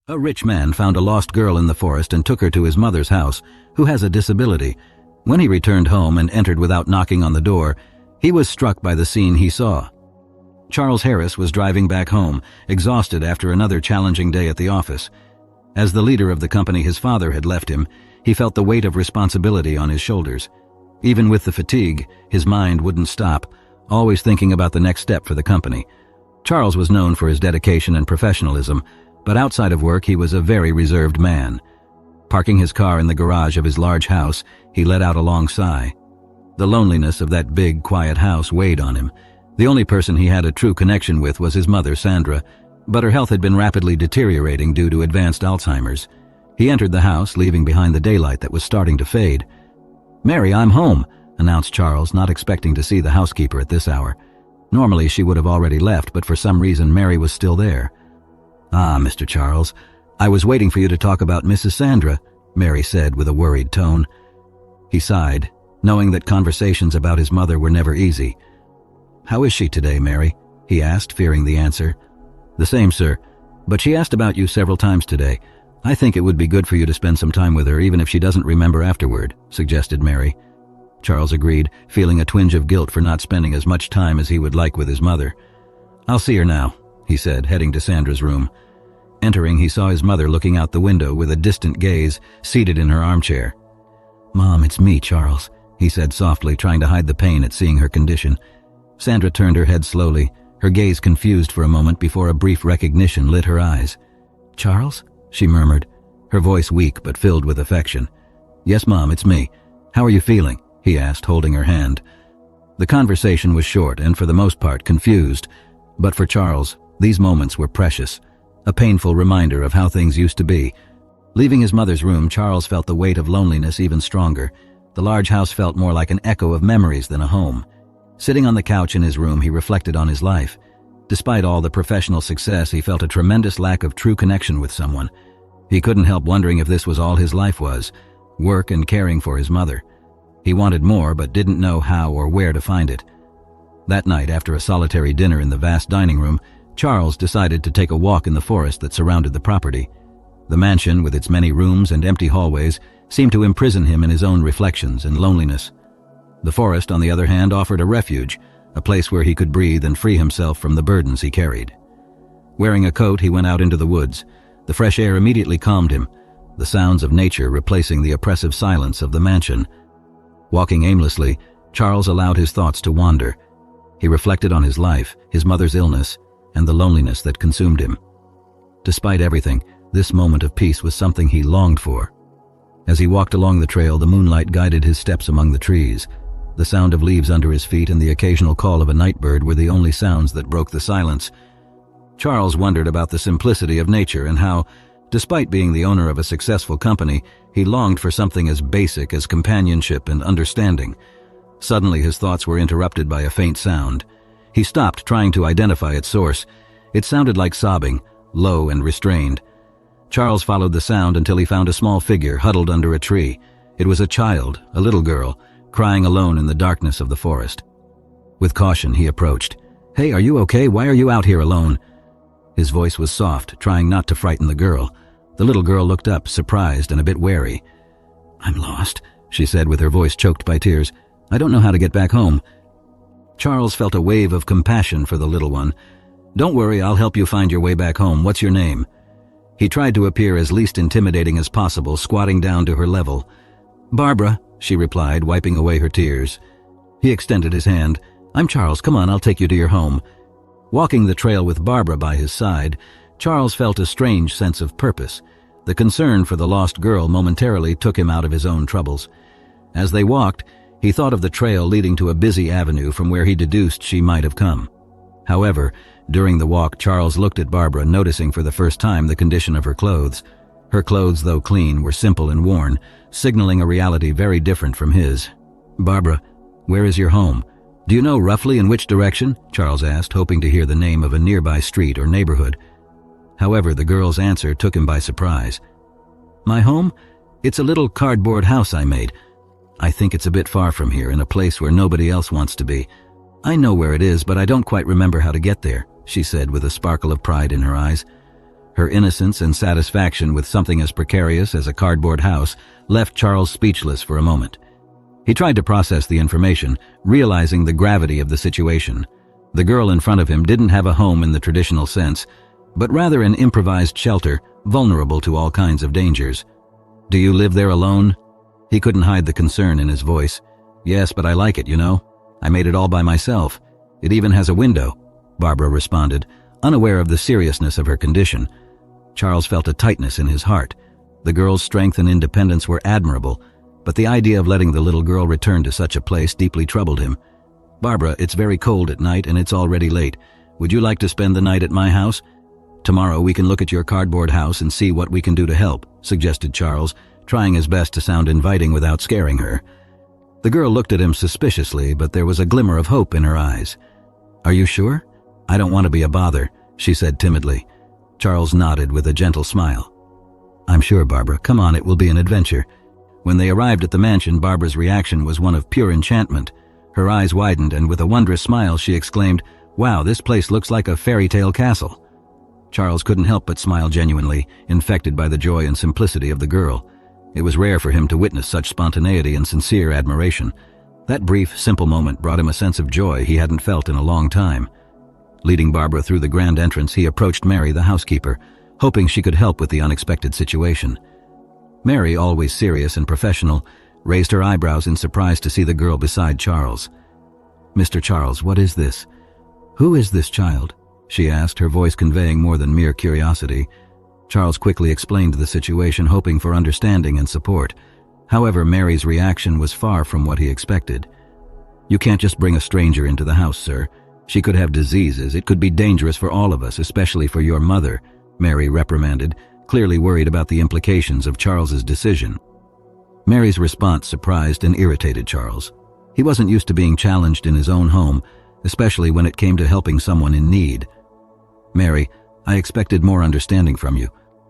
A rich man found a lost girl in the forest and took her to his mother's house, who has a disability. When he returned home and entered without knocking on the door, he was struck by the scene he saw. Charles Harris was driving back home, exhausted after another challenging day at the office. As the leader of the company his father had left him, he felt the weight of responsibility on his shoulders. Even with the fatigue, his mind wouldn't stop, always thinking about the next step for the company. Charles was known for his dedication and professionalism, but outside of work he was a very reserved man. Parking his car in the garage of his large house, he let out a long sigh. The loneliness of that big, quiet house weighed on him. The only person he had a true connection with was his mother, Sandra, but her health had been rapidly deteriorating due to advanced Alzheimer's. He entered the house, leaving behind the daylight that was starting to fade. "Mary, I'm home," announced Charles, not expecting to see the housekeeper at this hour. Normally she would have already left, but for some reason Mary was still there. "Ah, Mr. Charles, I was waiting for you to talk about Mrs. Sandra," Mary said with a worried tone. He sighed, knowing that conversations about his mother were never easy. "How is she today, Mary?" he asked, fearing the answer. "The same, sir, but she asked about you several times today. I think it would be good for you to spend some time with her, even if she doesn't remember afterward," suggested Mary. Charles agreed, feeling a twinge of guilt for not spending as much time as he would like with his mother. "I'll see her now," he said, heading to Sandra's room. Entering, he saw his mother looking out the window with a distant gaze, seated in her armchair. "Mom, it's me, Charles," he said softly, trying to hide the pain at seeing her condition. Sandra turned her head slowly, her gaze confused for a moment before a brief recognition lit her eyes. "Charles?" she murmured, her voice weak but filled with affection. "Yes, Mom, it's me. How are you feeling?" he asked, holding her hand. The conversation was short and for the most part confused, but for Charles, these moments were precious, a painful reminder of how things used to be. Leaving his mother's room, Charles felt the weight of loneliness even stronger. The large house felt more like an echo of memories than a home. Sitting on the couch in his room, he reflected on his life. Despite all the professional success, he felt a tremendous lack of true connection with someone. He couldn't help wondering if this was all his life was, work and caring for his mother. He wanted more, but didn't know how or where to find it. That night, after a solitary dinner in the vast dining room, Charles decided to take a walk in the forest that surrounded the property. The mansion, with its many rooms and empty hallways, seemed to imprison him in his own reflections and loneliness. The forest, on the other hand, offered a refuge, a place where he could breathe and free himself from the burdens he carried. Wearing a coat, he went out into the woods. The fresh air immediately calmed him, the sounds of nature replacing the oppressive silence of the mansion. Walking aimlessly, Charles allowed his thoughts to wander. He reflected on his life, his mother's illness, and the loneliness that consumed him. Despite everything, this moment of peace was something he longed for. As he walked along the trail, the moonlight guided his steps among the trees. The sound of leaves under his feet and the occasional call of a night bird were the only sounds that broke the silence. Charles wondered about the simplicity of nature and how, despite being the owner of a successful company, he longed for something as basic as companionship and understanding. Suddenly his thoughts were interrupted by a faint sound. He stopped, trying to identify its source. It sounded like sobbing, low and restrained. Charles followed the sound until he found a small figure huddled under a tree. It was a child, a little girl, crying alone in the darkness of the forest. With caution, he approached. "Hey, are you okay? Why are you out here alone?" His voice was soft, trying not to frighten the girl. The little girl looked up, surprised and a bit wary. "I'm lost," she said with her voice choked by tears. "I don't know how to get back home." Charles felt a wave of compassion for the little one. "Don't worry, I'll help you find your way back home. What's your name?" He tried to appear as least intimidating as possible, squatting down to her level. "Barbara," she replied, wiping away her tears. He extended his hand. "I'm Charles. Come on, I'll take you to your home." Walking the trail with Barbara by his side, Charles felt a strange sense of purpose. The concern for the lost girl momentarily took him out of his own troubles. As they walked, he thought of the trail leading to a busy avenue from where he deduced she might have come. However, during the walk, Charles looked at Barbara, noticing for the first time the condition of her clothes. Her clothes, though clean, were simple and worn, signaling a reality very different from his. "Barbara, where is your home? Do you know roughly in which direction?" Charles asked, hoping to hear the name of a nearby street or neighborhood. However, the girl's answer took him by surprise. "My home? It's a little cardboard house I made. I think it's a bit far from here, in a place where nobody else wants to be. I know where it is, but I don't quite remember how to get there," she said with a sparkle of pride in her eyes. Her innocence and satisfaction with something as precarious as a cardboard house left Charles speechless for a moment. He tried to process the information, realizing the gravity of the situation. The girl in front of him didn't have a home in the traditional sense, but rather an improvised shelter, vulnerable to all kinds of dangers. "Do you live there alone?" He couldn't hide the concern in his voice. "Yes, but I like it, you know. I made it all by myself. It even has a window," Barbara responded, unaware of the seriousness of her condition. Charles felt a tightness in his heart. The girl's strength and independence were admirable, but the idea of letting the little girl return to such a place deeply troubled him. "Barbara, it's very cold at night and it's already late. Would you like to spend the night at my house? Tomorrow we can look at your cardboard house and see what we can do to help," suggested Charles, trying his best to sound inviting without scaring her. The girl looked at him suspiciously, but there was a glimmer of hope in her eyes. "Are you sure? I don't want to be a bother," she said timidly. Charles nodded with a gentle smile. "I'm sure, Barbara. Come on, it will be an adventure." When they arrived at the mansion, Barbara's reaction was one of pure enchantment. Her eyes widened, and with a wondrous smile she exclaimed, "Wow, this place looks like a fairy tale castle." Charles couldn't help but smile genuinely, infected by the joy and simplicity of the girl. It was rare for him to witness such spontaneity and sincere admiration. That brief, simple moment brought him a sense of joy he hadn't felt in a long time. Leading Barbara through the grand entrance, he approached Mary, the housekeeper, hoping she could help with the unexpected situation. Mary, always serious and professional, raised her eyebrows in surprise to see the girl beside Charles. "Mr. Charles, what is this? Who is this child?" she asked, her voice conveying more than mere curiosity. Charles quickly explained the situation, hoping for understanding and support. However, Mary's reaction was far from what he expected. "You can't just bring a stranger into the house, sir. She could have diseases. It could be dangerous for all of us, especially for your mother," Mary reprimanded, clearly worried about the implications of Charles's decision. Mary's response surprised and irritated Charles. He wasn't used to being challenged in his own home, especially when it came to helping someone in need. "Mary, I expected more understanding from you.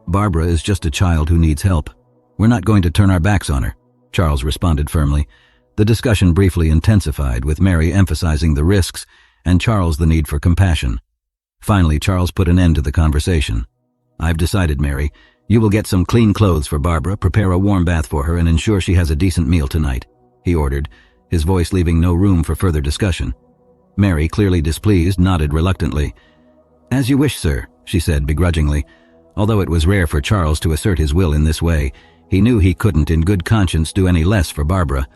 Barbara is just a child who needs help. We're not going to turn our backs on her," Charles responded firmly. The discussion briefly intensified, with Mary emphasizing the risks and Charles the need for compassion. Finally, Charles put an end to the conversation. "I've decided, Mary. You will get some clean clothes for Barbara, prepare a warm bath for her, and ensure she has a decent meal tonight," he ordered, his voice leaving no room for further discussion. Mary, clearly displeased, nodded reluctantly. "As you wish, sir," she said begrudgingly. Although it was rare for Charles to assert his will in this way, he knew he couldn't in good conscience do any less for Barbara.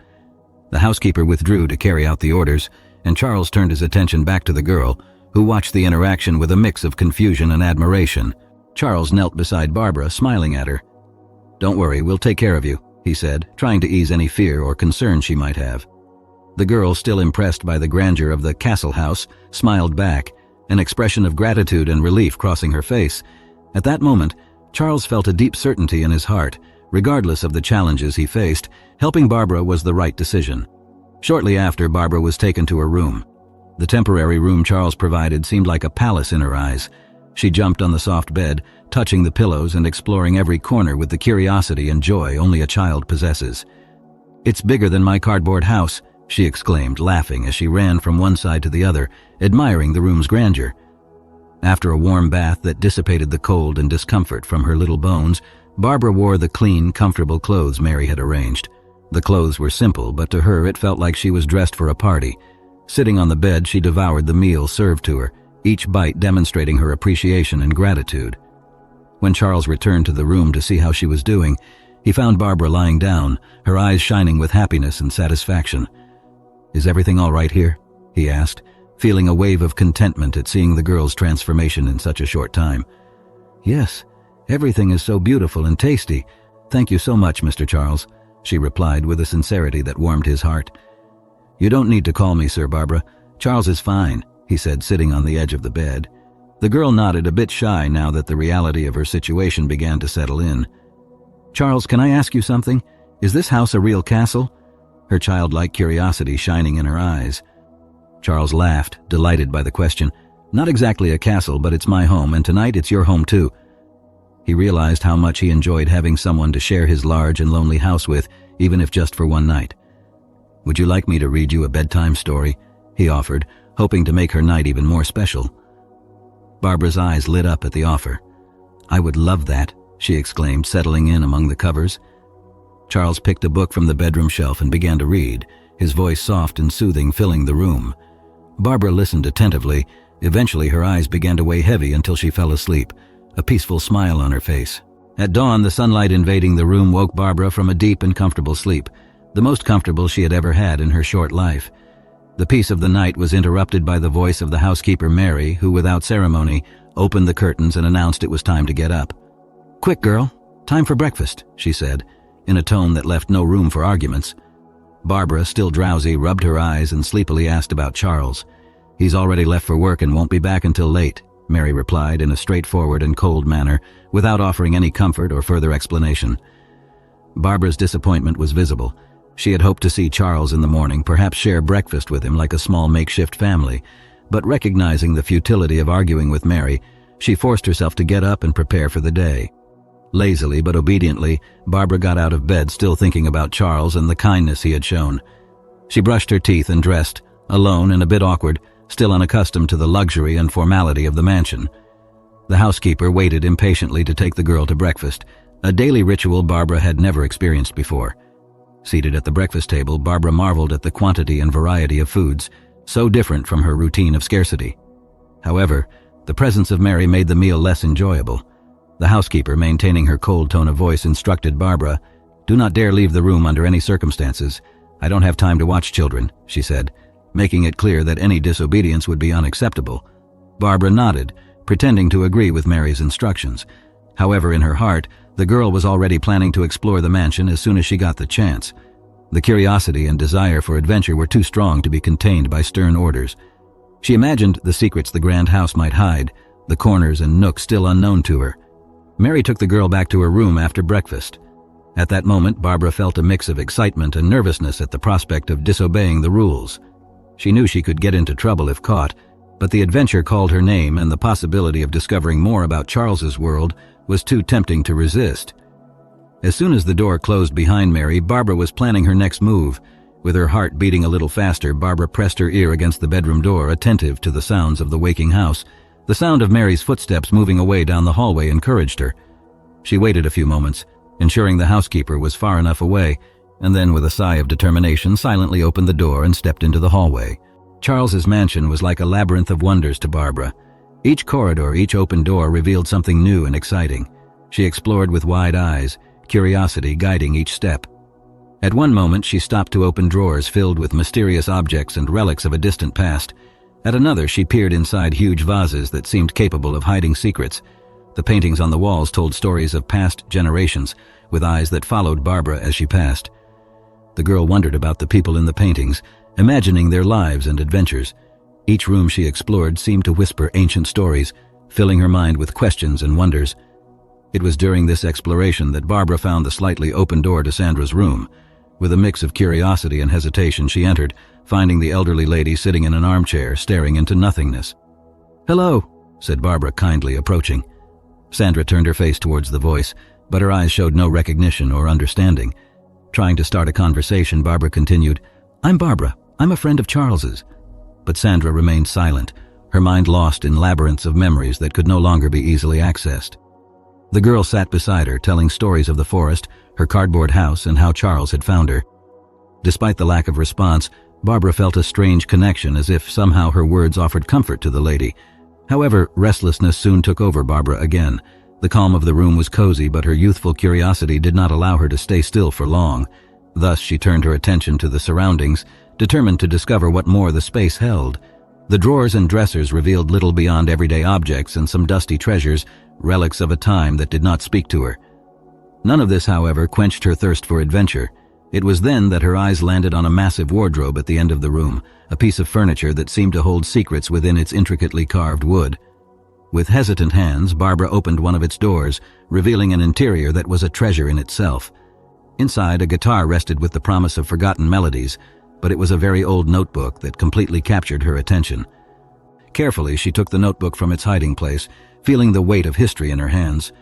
The housekeeper withdrew to carry out the orders, and Charles turned his attention back to the girl, who watched the interaction with a mix of confusion and admiration. Charles knelt beside Barbara, smiling at her. "Don't worry, we'll take care of you," he said, trying to ease any fear or concern she might have. The girl, still impressed by the grandeur of the castle house, smiled back, an expression of gratitude and relief crossing her face. At that moment, Charles felt a deep certainty in his heart. Regardless of the challenges he faced, helping Barbara was the right decision. Shortly after, Barbara was taken to her room. The temporary room Charles provided seemed like a palace in her eyes. She jumped on the soft bed, touching the pillows and exploring every corner with the curiosity and joy only a child possesses. "It's bigger than my cardboard house," she exclaimed, laughing as she ran from one side to the other, admiring the room's grandeur. After a warm bath that dissipated the cold and discomfort from her little bones, Barbara wore the clean, comfortable clothes Mary had arranged. The clothes were simple, but to her it felt like she was dressed for a party. Sitting on the bed, she devoured the meal served to her, each bite demonstrating her appreciation and gratitude. When Charles returned to the room to see how she was doing, he found Barbara lying down, her eyes shining with happiness and satisfaction. "Is everything all right here?" he asked, feeling a wave of contentment at seeing the girl's transformation in such a short time. "Yes, everything is so beautiful and tasty. Thank you so much, Mr. Charles," she replied with a sincerity that warmed his heart. "You don't need to call me Sir, Barbara. Charles is fine," he said, sitting on the edge of the bed. The girl nodded, a bit shy now that the reality of her situation began to settle in. "Charles, can I ask you something? Is this house a real castle?" her childlike curiosity shining in her eyes. Charles laughed, delighted by the question. "Not exactly a castle, but it's my home, and tonight it's your home too." He realized how much he enjoyed having someone to share his large and lonely house with, even if just for one night. "Would you like me to read you a bedtime story?" he offered, hoping to make her night even more special. Barbara's eyes lit up at the offer. "I would love that," she exclaimed, settling in among the covers. Charles picked a book from the bedroom shelf and began to read, his voice soft and soothing, filling the room. Barbara listened attentively. Eventually her eyes began to weigh heavy until she fell asleep, a peaceful smile on her face. At dawn, the sunlight invading the room woke Barbara from a deep and comfortable sleep, the most comfortable she had ever had in her short life. The peace of the night was interrupted by the voice of the housekeeper Mary, who without ceremony opened the curtains and announced it was time to get up. "Quick, girl, time for breakfast," she said, in a tone that left no room for arguments. Barbara, still drowsy, rubbed her eyes and sleepily asked about Charles. "He's already left for work and won't be back until late," Mary replied in a straightforward and cold manner, without offering any comfort or further explanation. Barbara's disappointment was visible. She had hoped to see Charles in the morning, perhaps share breakfast with him like a small makeshift family, but recognizing the futility of arguing with Mary, she forced herself to get up and prepare for the day. Lazily but obediently, Barbara got out of bed, still thinking about Charles and the kindness he had shown. She brushed her teeth and dressed, alone and a bit awkward, still unaccustomed to the luxury and formality of the mansion. The housekeeper waited impatiently to take the girl to breakfast, a daily ritual Barbara had never experienced before. Seated at the breakfast table, Barbara marveled at the quantity and variety of foods, so different from her routine of scarcity. However, the presence of Mary made the meal less enjoyable. The housekeeper, maintaining her cold tone of voice, instructed Barbara, "Do not dare leave the room under any circumstances. I don't have time to watch children," she said, making it clear that any disobedience would be unacceptable. Barbara nodded, pretending to agree with Mary's instructions. However, in her heart, the girl was already planning to explore the mansion as soon as she got the chance. The curiosity and desire for adventure were too strong to be contained by stern orders. She imagined the secrets the grand house might hide, the corners and nooks still unknown to her. Mary took the girl back to her room after breakfast. At that moment, Barbara felt a mix of excitement and nervousness at the prospect of disobeying the rules. She knew she could get into trouble if caught, but the adventure called her name, and the possibility of discovering more about Charles's world was too tempting to resist. As soon as the door closed behind Mary, Barbara was planning her next move. With her heart beating a little faster, Barbara pressed her ear against the bedroom door, attentive to the sounds of the waking house. The sound of Mary's footsteps moving away down the hallway encouraged her. She waited a few moments, ensuring the housekeeper was far enough away, and then with a sigh of determination silently opened the door and stepped into the hallway. Charles's mansion was like a labyrinth of wonders to Barbara. Each corridor, each open door revealed something new and exciting. She explored with wide eyes, curiosity guiding each step. At one moment she stopped to open drawers filled with mysterious objects and relics of a distant past. At another she peered inside huge vases that seemed capable of hiding secrets. The paintings on the walls told stories of past generations, with eyes that followed Barbara as she passed. The girl wondered about the people in the paintings, imagining their lives and adventures. Each room she explored seemed to whisper ancient stories, filling her mind with questions and wonders. It was during this exploration that Barbara found the slightly open door to Sandra's room. With a mix of curiosity and hesitation, she entered, finding the elderly lady sitting in an armchair, staring into nothingness. "Hello," said Barbara, kindly approaching. Sandra turned her face towards the voice, but her eyes showed no recognition or understanding. Trying to start a conversation, Barbara continued, "I'm Barbara. I'm a friend of Charles's." But Sandra remained silent, her mind lost in labyrinths of memories that could no longer be easily accessed. The girl sat beside her, telling stories of the forest, her cardboard house, and how Charles had found her. Despite the lack of response, Barbara felt a strange connection, as if somehow her words offered comfort to the lady. However, restlessness soon took over Barbara again. The calm of the room was cozy, but her youthful curiosity did not allow her to stay still for long. Thus she turned her attention to the surroundings, determined to discover what more the space held. The drawers and dressers revealed little beyond everyday objects and some dusty treasures, relics of a time that did not speak to her. None of this, however, quenched her thirst for adventure. It was then that her eyes landed on a massive wardrobe at the end of the room, a piece of furniture that seemed to hold secrets within its intricately carved wood. With hesitant hands, Barbara opened one of its doors, revealing an interior that was a treasure in itself. Inside, a guitar rested with the promise of forgotten melodies, but it was a very old notebook that completely captured her attention. Carefully, she took the notebook from its hiding place, feeling the weight of history in her hands.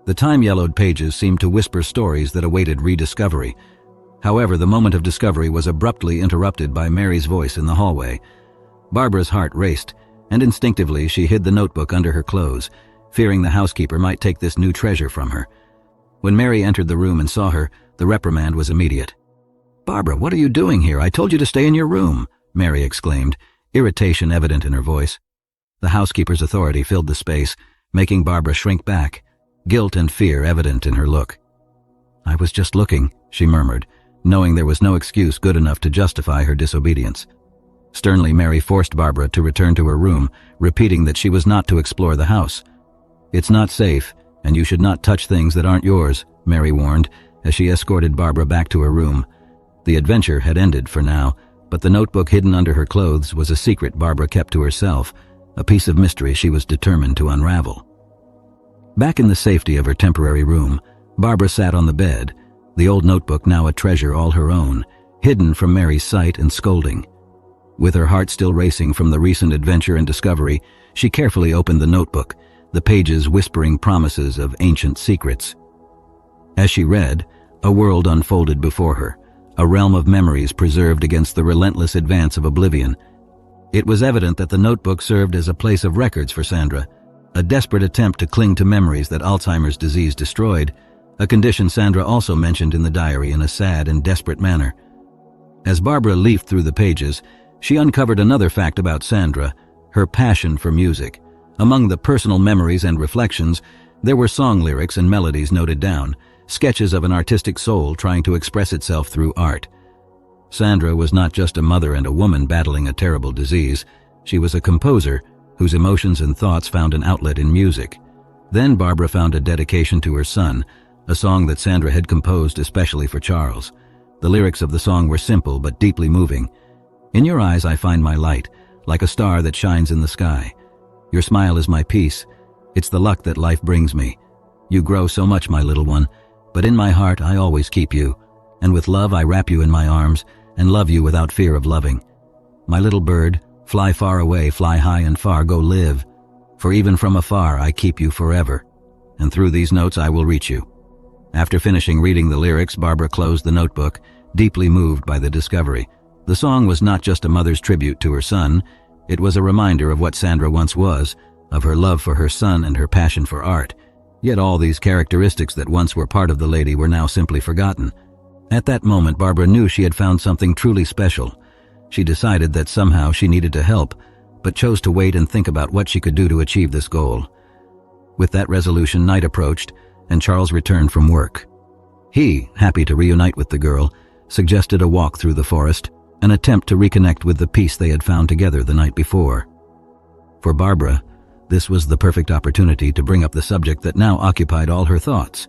The time-yellowed pages seemed to whisper stories that awaited rediscovery. However, the moment of discovery was abruptly interrupted by Mary's voice in the hallway. Barbara's heart raced, and instinctively she hid the notebook under her clothes. fearing the housekeeper might take this new treasure from her. When Mary entered the room and saw her, the reprimand was immediate. "Barbara, what are you doing here? I told you to stay in your room," Mary exclaimed, irritation evident in her voice. The housekeeper's authority filled the space, making Barbara shrink back, guilt and fear evident in her look. "I was just looking," she murmured, knowing there was no excuse good enough to justify her disobedience. Sternly, Mary forced Barbara to return to her room, repeating that she was not to explore the house. "It's not safe, and you should not touch things that aren't yours," Mary warned, as she escorted Barbara back to her room. The adventure had ended for now, but the notebook hidden under her clothes was a secret Barbara kept to herself, a piece of mystery she was determined to unravel. Back in the safety of her temporary room, Barbara sat on the bed, the old notebook now a treasure all her own, hidden from Mary's sight and scolding. With her heart still racing from the recent adventure and discovery, she carefully opened the notebook, the pages whispering promises of ancient secrets. As she read, a world unfolded before her, a realm of memories preserved against the relentless advance of oblivion. It was evident that the notebook served as a place of records for Sandra, a desperate attempt to cling to memories that Alzheimer's disease destroyed, a condition Sandra also mentioned in the diary in a sad and desperate manner. As Barbara leafed through the pages, she uncovered another fact about Sandra, her passion for music. Among the personal memories and reflections, there were song lyrics and melodies noted down, sketches of an artistic soul trying to express itself through art. Sandra was not just a mother and a woman battling a terrible disease. She was a composer whose emotions and thoughts found an outlet in music. Then Barbara found a dedication to her son, a song that Sandra had composed especially for Charles. The lyrics of the song were simple but deeply moving. "In your eyes I find my light, like a star that shines in the sky. Your smile is my peace. It's the luck that life brings me. You grow so much, my little one, but in my heart I always keep you, and with love I wrap you in my arms and love you without fear of loving. My little bird, fly far away, fly high and far, go live, for even from afar I keep you forever, and through these notes I will reach you." After finishing reading the lyrics, Barbara closed the notebook, deeply moved by the discovery. The song was not just a mother's tribute to her son, it was a reminder of what Sandra once was, of her love for her son and her passion for art. Yet all these characteristics that once were part of the lady were now simply forgotten. At that moment, Barbara knew she had found something truly special. She decided that somehow she needed to help, but chose to wait and think about what she could do to achieve this goal. With that resolution, night approached, and Charles returned from work. He, happy to reunite with the girl, suggested a walk through the forest, an attempt to reconnect with the peace they had found together the night before. For Barbara, this was the perfect opportunity to bring up the subject that now occupied all her thoughts.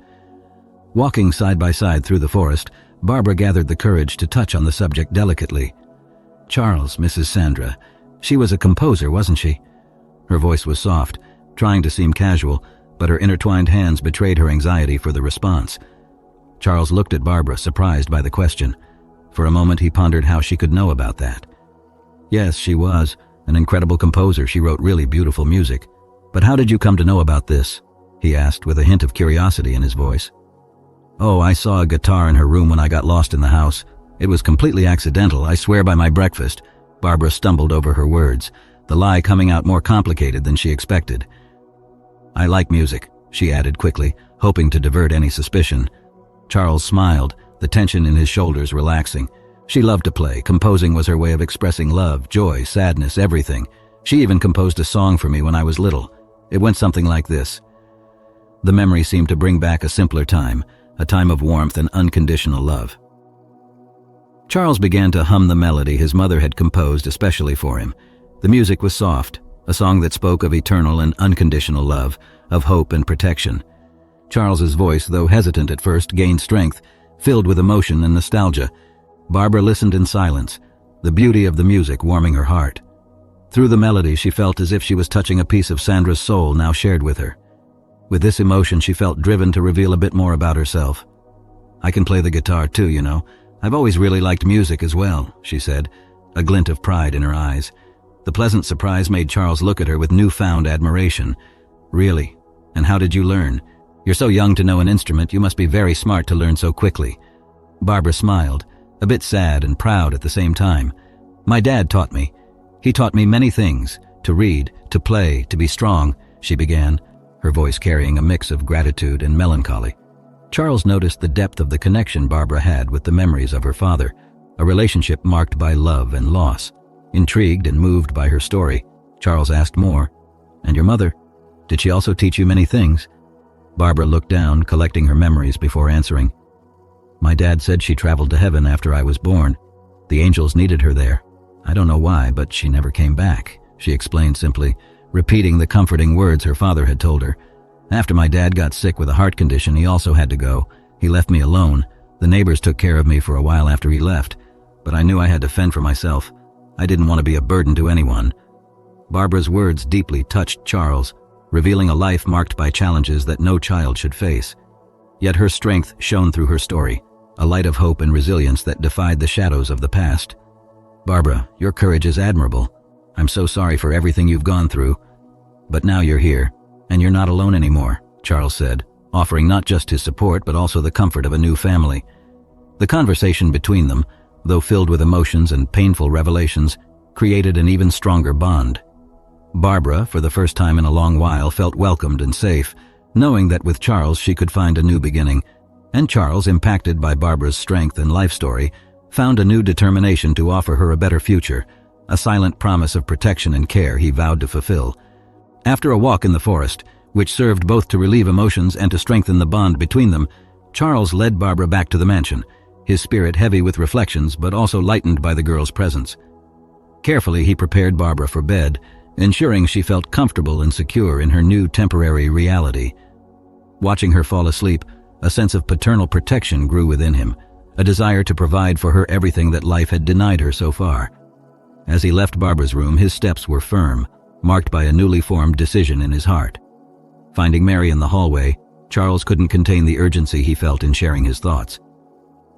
Walking side by side through the forest, Barbara gathered the courage to touch on the subject delicately. "Charles, Mrs. Sandra, she was a composer, wasn't she?" Her voice was soft, trying to seem casual, but her intertwined hands betrayed her anxiety for the response. Charles looked at Barbara, surprised by the question. For a moment he pondered how she could know about that. "Yes, she was. An incredible composer. She wrote really beautiful music. But how did you come to know about this?" he asked with a hint of curiosity in his voice. "Oh, I saw a guitar in her room when I got lost in the house. It was completely accidental, I swear by my breakfast." Barbara stumbled over her words, the lie coming out more complicated than she expected. "I like music," she added quickly, hoping to divert any suspicion. Charles smiled, the tension in his shoulders relaxing. She loved to play. Composing was her way of expressing love, joy, sadness, everything. She even composed a song for me when I was little. It went something like this. The memory seemed to bring back a simpler time, a time of warmth and unconditional love. Charles began to hum the melody his mother had composed especially for him. The music was soft, a song that spoke of eternal and unconditional love, of hope and protection. Charles's voice, though hesitant at first, gained strength, filled with emotion and nostalgia. Barbara listened in silence, the beauty of the music warming her heart. Through the melody, she felt as if she was touching a piece of Sandra's soul now shared with her. With this emotion, she felt driven to reveal a bit more about herself. "I can play the guitar too, you know. I've always really liked music as well," she said, a glint of pride in her eyes. The pleasant surprise made Charles look at her with newfound admiration. "Really? And how did you learn? You're so young to know an instrument, you must be very smart to learn so quickly." Barbara smiled, a bit sad and proud at the same time. "My dad taught me. He taught me many things, to read, to play, to be strong," she began, her voice carrying a mix of gratitude and melancholy. Charles noticed the depth of the connection Barbara had with the memories of her father, a relationship marked by love and loss. Intrigued and moved by her story, Charles asked more. "And your mother? Did she also teach you many things?" Barbara looked down, collecting her memories before answering. "My dad said she traveled to heaven after I was born. The angels needed her there. I don't know why, but she never came back," she explained simply, repeating the comforting words her father had told her. "After my dad got sick with a heart condition, he also had to go. He left me alone. The neighbors took care of me for a while after he left, but I knew I had to fend for myself. I didn't want to be a burden to anyone." Barbara's words deeply touched Charles, revealing a life marked by challenges that no child should face. Yet her strength shone through her story, a light of hope and resilience that defied the shadows of the past. "Barbara, your courage is admirable. I'm so sorry for everything you've gone through. But now you're here, and you're not alone anymore," Charles said, offering not just his support but also the comfort of a new family. The conversation between them, though filled with emotions and painful revelations, created an even stronger bond. Barbara, for the first time in a long while, felt welcomed and safe, knowing that with Charles she could find a new beginning. And Charles, impacted by Barbara's strength and life story, found a new determination to offer her a better future, a silent promise of protection and care he vowed to fulfill. After a walk in the forest, which served both to relieve emotions and to strengthen the bond between them, Charles led Barbara back to the mansion, his spirit heavy with reflections but also lightened by the girl's presence. Carefully he prepared Barbara for bed, ensuring she felt comfortable and secure in her new temporary reality. Watching her fall asleep, a sense of paternal protection grew within him, a desire to provide for her everything that life had denied her so far. As he left Barbara's room, his steps were firm, marked by a newly formed decision in his heart. Finding Mary in the hallway, Charles couldn't contain the urgency he felt in sharing his thoughts.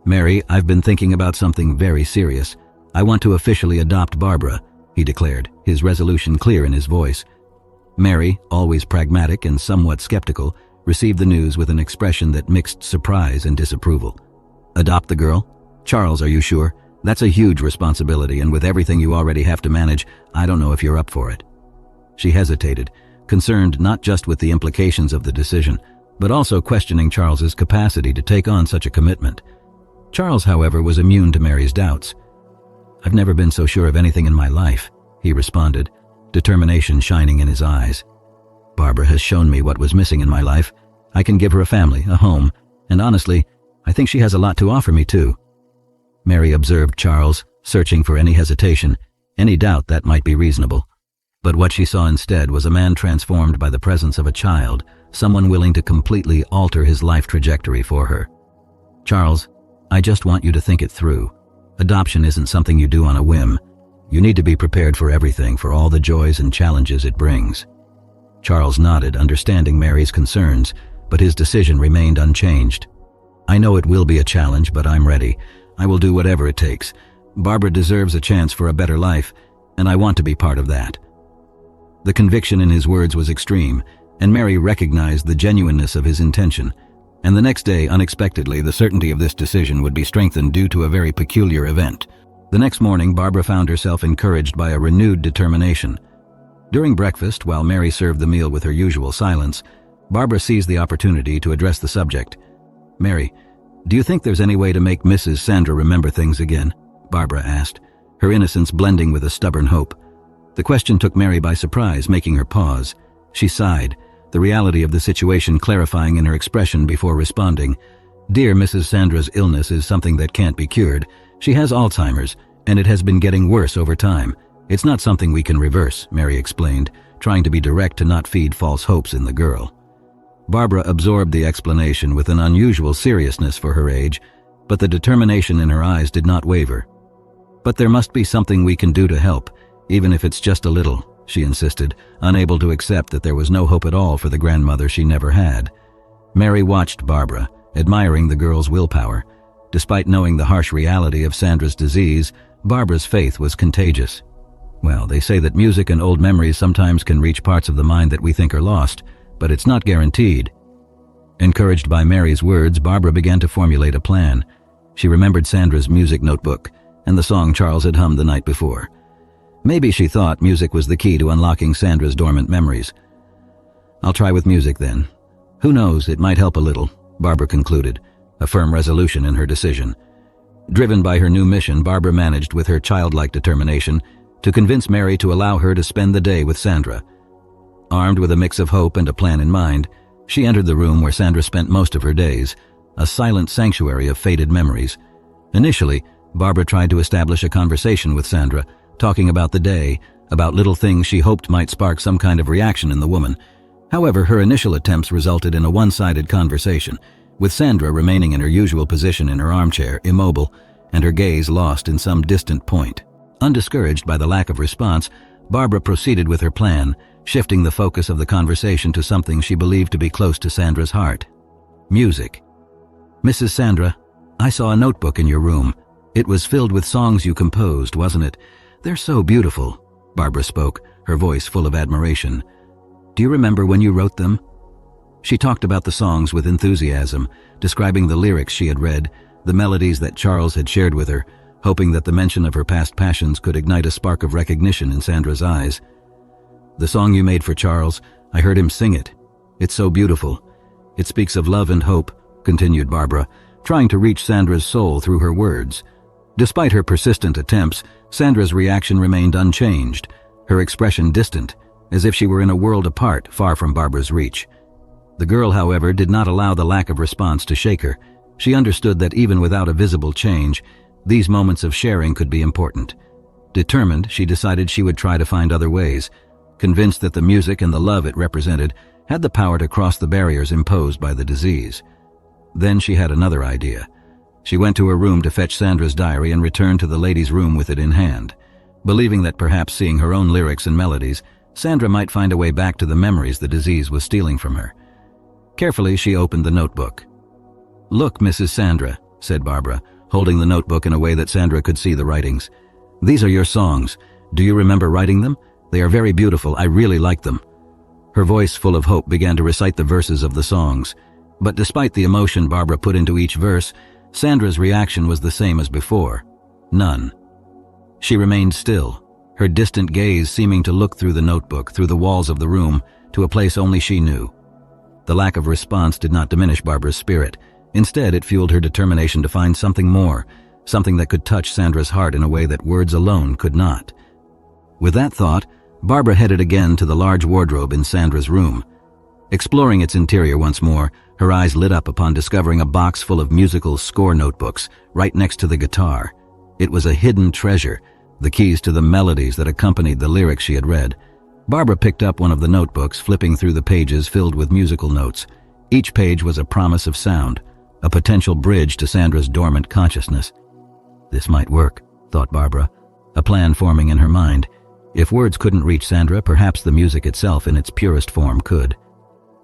"Mary, I've been thinking about something very serious. I want to officially adopt Barbara," he declared, his resolution clear in his voice. Mary, always pragmatic and somewhat skeptical, received the news with an expression that mixed surprise and disapproval. "Adopt the girl? Charles, are you sure? That's a huge responsibility, and with everything you already have to manage, I don't know if you're up for it." She hesitated, concerned not just with the implications of the decision, but also questioning Charles's capacity to take on such a commitment. Charles, however, was immune to Mary's doubts. "I've never been so sure of anything in my life," he responded, determination shining in his eyes. "Barbara has shown me what was missing in my life. I can give her a family, a home, and honestly, I think she has a lot to offer me too." Mary observed Charles, searching for any hesitation, any doubt that might be reasonable. But what she saw instead was a man transformed by the presence of a child, someone willing to completely alter his life trajectory for her. "Charles, I just want you to think it through. Adoption isn't something you do on a whim. You need to be prepared for everything, for all the joys and challenges it brings." Charles nodded, understanding Mary's concerns, but his decision remained unchanged. "I know it will be a challenge, but I'm ready. I will do whatever it takes. Barbara deserves a chance for a better life, and I want to be part of that." The conviction in his words was extreme, and Mary recognized the genuineness of his intention. And the next day, unexpectedly, the certainty of this decision would be strengthened due to a very peculiar event. The next morning, Barbara found herself encouraged by a renewed determination. During breakfast, while Mary served the meal with her usual silence, Barbara seized the opportunity to address the subject. "Mary, do you think there's any way to make Mrs. Sandra remember things again?" Barbara asked, her innocence blending with a stubborn hope. The question took Mary by surprise, making her pause. She sighed, the reality of the situation clarifying in her expression before responding. "Dear Mrs. Sandra's illness is something that can't be cured. She has Alzheimer's, and it has been getting worse over time. It's not something we can reverse," Mary explained, trying to be direct to not feed false hopes in the girl. Barbara absorbed the explanation with an unusual seriousness for her age, but the determination in her eyes did not waver. "But there must be something we can do to help, even if it's just a little," she insisted, unable to accept that there was no hope at all for the grandmother she never had. Mary watched Barbara, admiring the girl's willpower. Despite knowing the harsh reality of Sandra's disease, Barbara's faith was contagious. "Well, they say that music and old memories sometimes can reach parts of the mind that we think are lost, but it's not guaranteed." Encouraged by Mary's words, Barbara began to formulate a plan. She remembered Sandra's music notebook and the song Charles had hummed the night before. Maybe, she thought, music was the key to unlocking Sandra's dormant memories. I'll try with music then. Who knows, it might help a little, Barbara concluded, a firm resolution in her decision. Driven by her new mission, Barbara managed, with her childlike determination, to convince Mary to allow her to spend the day with Sandra. Armed with a mix of hope and a plan in mind, she entered the room where Sandra spent most of her days, a silent sanctuary of faded memories. Initially, Barbara tried to establish a conversation with Sandra, talking about the day, about little things she hoped might spark some kind of reaction in the woman. However, her initial attempts resulted in a one-sided conversation, with Sandra remaining in her usual position in her armchair, immobile, and her gaze lost in some distant point. Undiscouraged by the lack of response, Barbara proceeded with her plan, shifting the focus of the conversation to something she believed to be close to Sandra's heart: music. "Mrs. Sandra, I saw a notebook in your room. It was filled with songs you composed, wasn't it? They're so beautiful," Barbara spoke, her voice full of admiration. "Do you remember when you wrote them?" She talked about the songs with enthusiasm, describing the lyrics she had read, the melodies that Charles had shared with her, hoping that the mention of her past passions could ignite a spark of recognition in Sandra's eyes. "The song you made for Charles, I heard him sing it. It's so beautiful. It speaks of love and hope," continued Barbara, trying to reach Sandra's soul through her words. Despite her persistent attempts, Sandra's reaction remained unchanged, her expression distant, as if she were in a world apart, far from Barbara's reach. The girl, however, did not allow the lack of response to shake her. She understood that even without a visible change, these moments of sharing could be important. Determined, she decided she would try to find other ways, convinced that the music and the love it represented had the power to cross the barriers imposed by the disease. Then she had another idea. She went to her room to fetch Sandra's diary and returned to the ladies' room with it in hand, believing that perhaps seeing her own lyrics and melodies, Sandra might find a way back to the memories the disease was stealing from her. Carefully, she opened the notebook. "Look, Mrs. Sandra," said Barbara, holding the notebook in a way that Sandra could see the writings. "These are your songs. Do you remember writing them? They are very beautiful. I really like them." Her voice, full of hope, began to recite the verses of the songs. But despite the emotion Barbara put into each verse, Sandra's reaction was the same as before: none. She remained still, her distant gaze seeming to look through the notebook, through the walls of the room, to a place only she knew. The lack of response did not diminish Barbara's spirit. Instead, it fueled her determination to find something more, something that could touch Sandra's heart in a way that words alone could not. With that thought, Barbara headed again to the large wardrobe in Sandra's room. Exploring its interior once more, her eyes lit up upon discovering a box full of musical score notebooks right next to the guitar. It was a hidden treasure, the keys to the melodies that accompanied the lyrics she had read. Barbara picked up one of the notebooks, flipping through the pages filled with musical notes. Each page was a promise of sound, a potential bridge to Sandra's dormant consciousness. This might work, thought Barbara, a plan forming in her mind. If words couldn't reach Sandra, perhaps the music itself in its purest form could.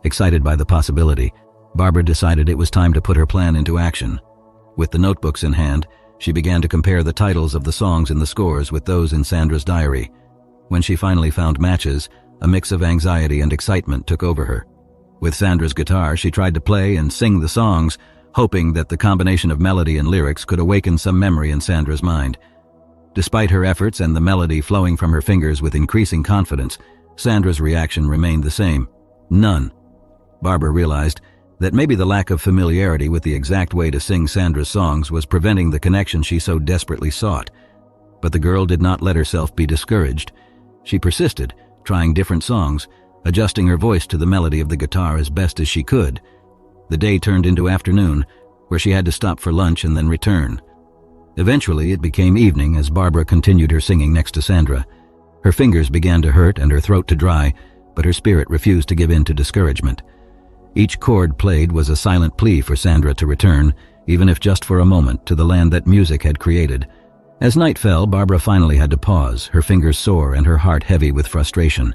Excited by the possibility, Barbara decided it was time to put her plan into action. With the notebooks in hand, she began to compare the titles of the songs in the scores with those in Sandra's diary. When she finally found matches, a mix of anxiety and excitement took over her. With Sandra's guitar, she tried to play and sing the songs, hoping that the combination of melody and lyrics could awaken some memory in Sandra's mind. Despite her efforts and the melody flowing from her fingers with increasing confidence, Sandra's reaction remained the same: none. Barbara realized that maybe the lack of familiarity with the exact way to sing Sandra's songs was preventing the connection she so desperately sought. But the girl did not let herself be discouraged. She persisted, trying different songs, adjusting her voice to the melody of the guitar as best as she could. The day turned into afternoon, where she had to stop for lunch and then return. Eventually, it became evening as Barbara continued her singing next to Sandra. Her fingers began to hurt and her throat to dry, but her spirit refused to give in to discouragement. Each chord played was a silent plea for Sandra to return, even if just for a moment, to the land that music had created. As night fell, Barbara finally had to pause, her fingers sore and her heart heavy with frustration.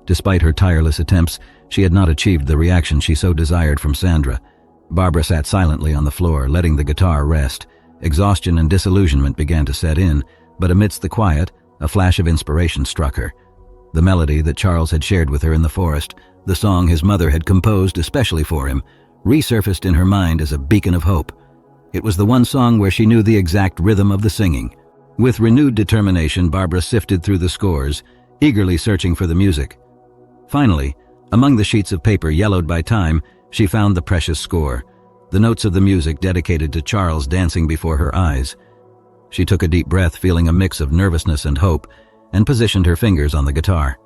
Despite her tireless attempts, she had not achieved the reaction she so desired from Sandra. Barbara sat silently on the floor, letting the guitar rest. Exhaustion and disillusionment began to set in, but amidst the quiet, a flash of inspiration struck her. The melody that Charles had shared with her in the forest, the song his mother had composed especially for him, resurfaced in her mind as a beacon of hope. It was the one song where she knew the exact rhythm of the singing. With renewed determination, Barbara sifted through the scores, eagerly searching for the music. Finally, Among the sheets of paper yellowed by time, she found the precious score, the notes of the music dedicated to Charles dancing before her eyes. She took a deep breath, feeling a mix of nervousness and hope, and positioned her fingers on the guitar.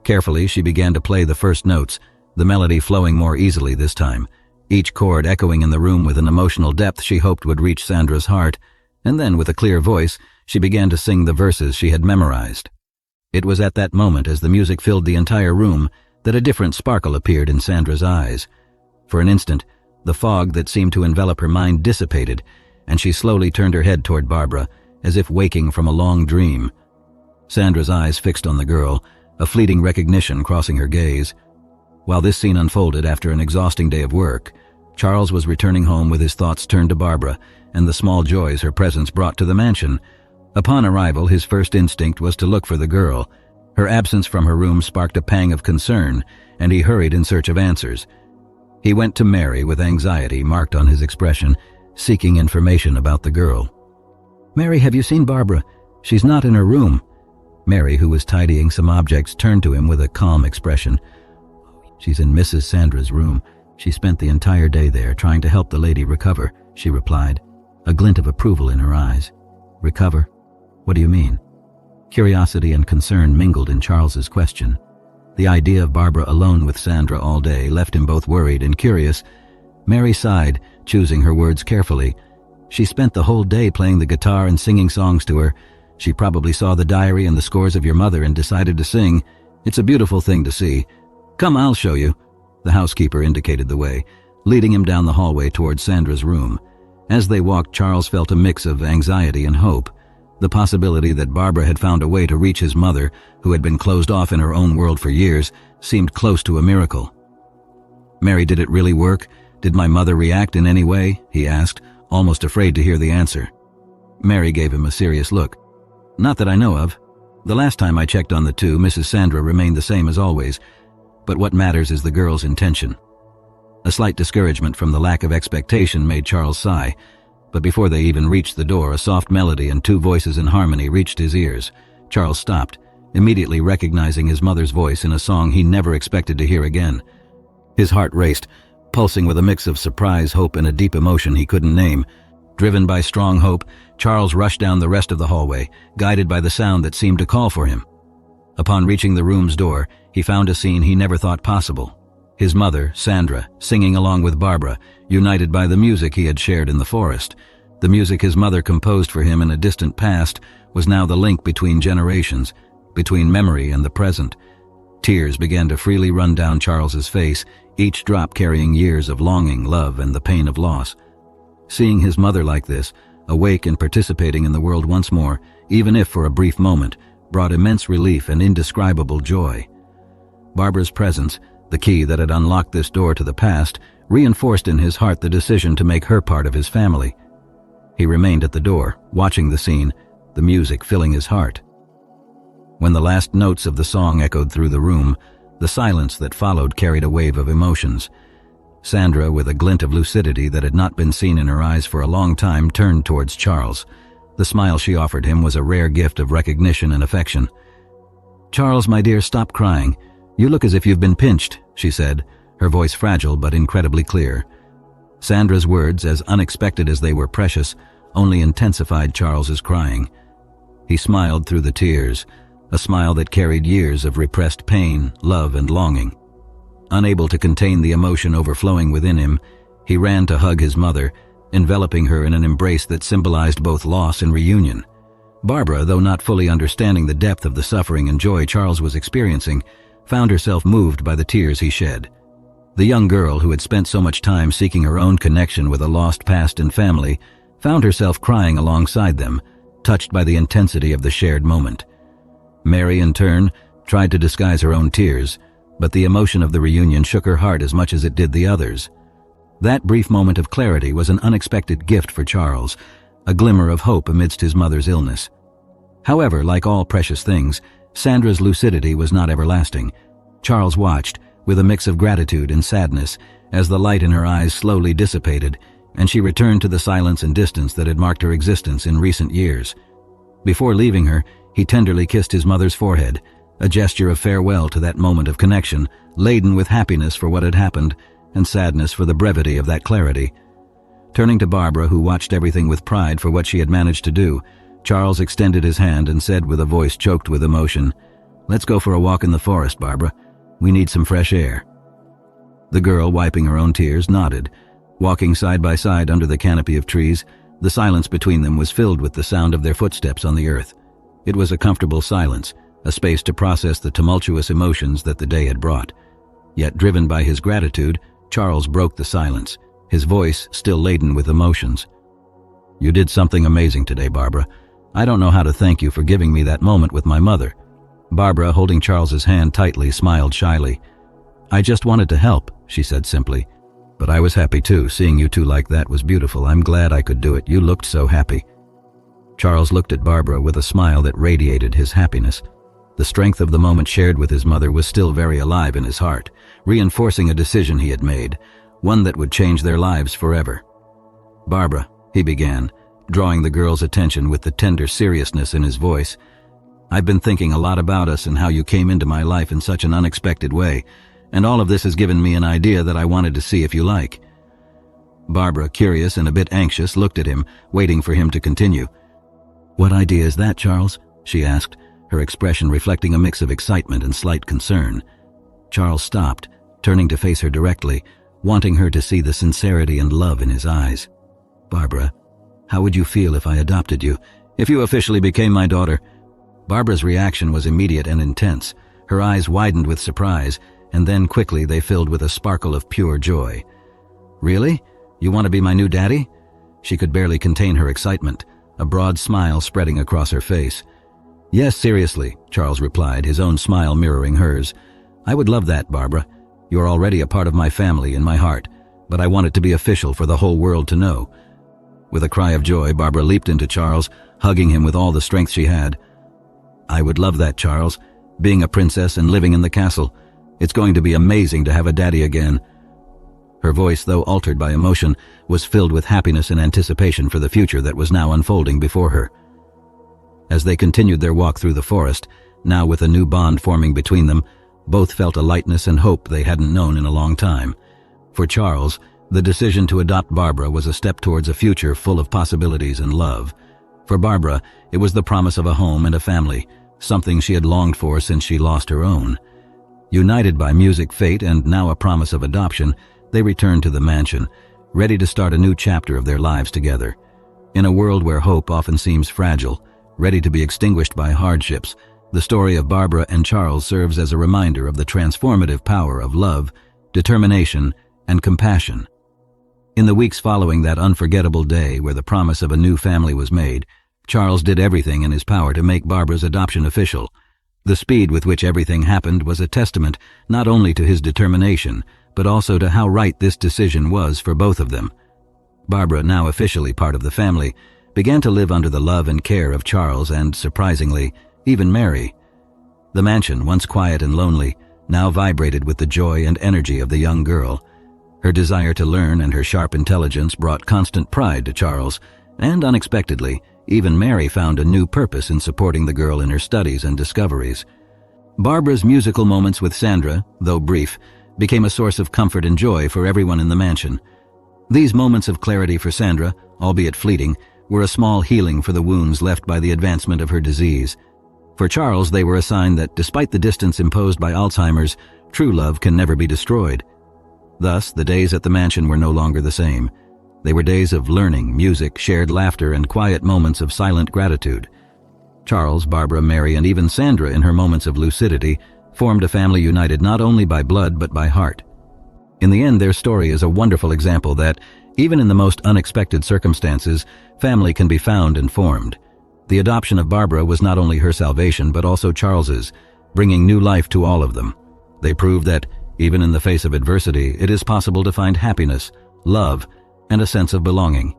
Carefully, she began to play the first notes, the melody flowing more easily this time, each chord echoing in the room with an emotional depth she hoped would reach Sandra's heart, and then, with a clear voice, she began to sing the verses she had memorized. It was at that moment, as the music filled the entire room, that a different sparkle appeared in Sandra's eyes. For an instant, the fog that seemed to envelop her mind dissipated, and she slowly turned her head toward Barbara, as if waking from a long dream. Sandra's eyes fixed on the girl, a fleeting recognition crossing her gaze. While this scene unfolded after an exhausting day of work, Charles was returning home with his thoughts turned to Barbara and the small joys her presence brought to the mansion. Upon arrival, his first instinct was to look for the girl. Her absence from her room sparked a pang of concern, and he hurried in search of answers. He went to Mary with anxiety marked on his expression, seeking information about the girl. "Mary, have you seen Barbara? She's not in her room." Mary, who was tidying some objects, turned to him with a calm expression. "She's in Mrs. Sandra's room. She spent the entire day there trying to help the lady recover," she replied, a glint of approval in her eyes. "Recover? What do you mean?" Curiosity and concern mingled in Charles's question. The idea of Barbara alone with Sandra all day left him both worried and curious. Mary sighed, choosing her words carefully. "She spent the whole day playing the guitar and singing songs to her. She probably saw the diary and the scores of your mother and decided to sing. It's a beautiful thing to see. Come, I'll show you." The housekeeper indicated the way, leading him down the hallway towards Sandra's room. As they walked, Charles felt a mix of anxiety and hope. The possibility that Barbara had found a way to reach his mother, who had been closed off in her own world for years, seemed close to a miracle. "Mary, did it really work? Did my mother react in any way?" he asked, almost afraid to hear the answer. Mary gave him a serious look. "Not that I know of. The last time I checked on the two, Mrs. Sandra remained the same as always, but what matters is the girl's intention." A slight discouragement from the lack of expectation made Charles sigh, but before they even reached the door, a soft melody and two voices in harmony reached his ears. Charles stopped, immediately recognizing his mother's voice in a song he never expected to hear again. His heart raced, pulsing with a mix of surprise, hope, and a deep emotion he couldn't name. Driven by strong hope, Charles rushed down the rest of the hallway, guided by the sound that seemed to call for him. Upon reaching the room's door, he found a scene he never thought possible. His mother, Sandra, singing along with Barbara, united by the music he had shared in the forest. The music his mother composed for him in a distant past was now the link between generations, between memory and the present. Tears began to freely run down Charles's face, each drop carrying years of longing, love, and the pain of loss. Seeing his mother like this, awake and participating in the world once more, even if for a brief moment, brought immense relief and indescribable joy. Barbara's presence, the key that had unlocked this door to the past, reinforced in his heart the decision to make her part of his family. He remained at the door, watching the scene, the music filling his heart. When the last notes of the song echoed through the room, the silence that followed carried a wave of emotions. Sandra, with a glint of lucidity that had not been seen in her eyes for a long time, turned towards Charles. The smile she offered him was a rare gift of recognition and affection. "Charles, my dear, stop crying. You look as if you've been pinched," she said, her voice fragile but incredibly clear. Sandra's words, as unexpected as they were precious, only intensified Charles's crying. He smiled through the tears, a smile that carried years of repressed pain, love, and longing. Unable to contain the emotion overflowing within him, he ran to hug his mother, enveloping her in an embrace that symbolized both loss and reunion. Barbara, though not fully understanding the depth of the suffering and joy Charles was experiencing, found herself moved by the tears he shed. The young girl, who had spent so much time seeking her own connection with a lost past and family, found herself crying alongside them, touched by the intensity of the shared moment. Mary, in turn, tried to disguise her own tears, but the emotion of the reunion shook her heart as much as it did the others. That brief moment of clarity was an unexpected gift for Charles, a glimmer of hope amidst his mother's illness. However, like all precious things, Sandra's lucidity was not everlasting. Charles watched, with a mix of gratitude and sadness, as the light in her eyes slowly dissipated, and she returned to the silence and distance that had marked her existence in recent years. Before leaving her, he tenderly kissed his mother's forehead, a gesture of farewell to that moment of connection, laden with happiness for what had happened and sadness for the brevity of that clarity. Turning to Barbara, who watched everything with pride for what she had managed to do, Charles extended his hand and said with a voice choked with emotion, "Let's go for a walk in the forest, Barbara. We need some fresh air." The girl, wiping her own tears, nodded. Walking side by side under the canopy of trees, the silence between them was filled with the sound of their footsteps on the earth. It was a comfortable silence, a space to process the tumultuous emotions that the day had brought. Yet, driven by his gratitude, Charles broke the silence, his voice still laden with emotions. "You did something amazing today, Barbara. I don't know how to thank you for giving me that moment with my mother." Barbara, holding Charles's hand tightly, smiled shyly. "I just wanted to help," she said simply. "But I was happy too. Seeing you two like that was beautiful. I'm glad I could do it. You looked so happy." Charles looked at Barbara with a smile that radiated his happiness. The strength of the moment shared with his mother was still very alive in his heart, reinforcing a decision he had made, one that would change their lives forever. "Barbara," he began, drawing the girl's attention with the tender seriousness in his voice, "I've been thinking a lot about us and how you came into my life in such an unexpected way, and all of this has given me an idea that I wanted to see if you like." Barbara, curious and a bit anxious, looked at him, waiting for him to continue. "What idea is that, Charles?" she asked, her expression reflecting a mix of excitement and slight concern. Charles stopped, turning to face her directly, wanting her to see the sincerity and love in his eyes. "Barbara, how would you feel if I adopted you, if you officially became my daughter?" Barbara's reaction was immediate and intense. Her eyes widened with surprise, and then quickly they filled with a sparkle of pure joy. "Really? You want to be my new daddy?" She could barely contain her excitement, a broad smile spreading across her face. "Yes, seriously," Charles replied, his own smile mirroring hers. "I would love that, Barbara. You are already a part of my family in my heart, but I want it to be official for the whole world to know." With a cry of joy, Barbara leaped into Charles, hugging him with all the strength she had. "I would love that, Charles. Being a princess and living in the castle. It's going to be amazing to have a daddy again." Her voice, though altered by emotion, was filled with happiness and anticipation for the future that was now unfolding before her. As they continued their walk through the forest, now with a new bond forming between them, both felt a lightness and hope they hadn't known in a long time. For Charles, the decision to adopt Barbara was a step towards a future full of possibilities and love. For Barbara, it was the promise of a home and a family, something she had longed for since she lost her own. United by music, fate, and now a promise of adoption, they returned to the mansion, ready to start a new chapter of their lives together. In a world where hope often seems fragile, ready to be extinguished by hardships, the story of Barbara and Charles serves as a reminder of the transformative power of love, determination, and compassion. In the weeks following that unforgettable day where the promise of a new family was made, Charles did everything in his power to make Barbara's adoption official. The speed with which everything happened was a testament not only to his determination, but also to how right this decision was for both of them. Barbara, now officially part of the family, began to live under the love and care of Charles and, surprisingly, even Mary. The mansion, once quiet and lonely, now vibrated with the joy and energy of the young girl. Her desire to learn and her sharp intelligence brought constant pride to Charles, and unexpectedly, even Mary found a new purpose in supporting the girl in her studies and discoveries. Barbara's musical moments with Sandra, though brief, became a source of comfort and joy for everyone in the mansion. These moments of clarity for Sandra, albeit fleeting, were a small healing for the wounds left by the advancement of her disease. For Charles, they were a sign that despite the distance imposed by Alzheimer's, true love can never be destroyed. Thus, the days at the mansion were no longer the same. They were days of learning, music, shared laughter, and quiet moments of silent gratitude. Charles, Barbara, Mary, and even Sandra, in her moments of lucidity, formed a family united not only by blood but by heart. In the end, their story is a wonderful example that, even in the most unexpected circumstances, family can be found and formed. The adoption of Barbara was not only her salvation but also Charles's, bringing new life to all of them. They proved that, even in the face of adversity, it is possible to find happiness, love, and a sense of belonging.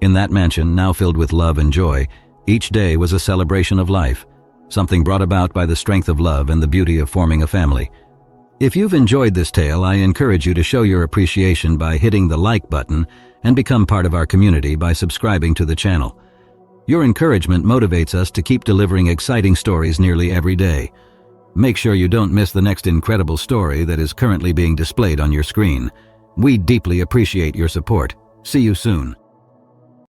In that mansion, now filled with love and joy, each day was a celebration of life, something brought about by the strength of love and the beauty of forming a family. If you've enjoyed this tale, I encourage you to show your appreciation by hitting the like button and become part of our community by subscribing to the channel. Your encouragement motivates us to keep delivering exciting stories nearly every day. Make sure you don't miss the next incredible story that is currently being displayed on your screen. We deeply appreciate your support. See you soon.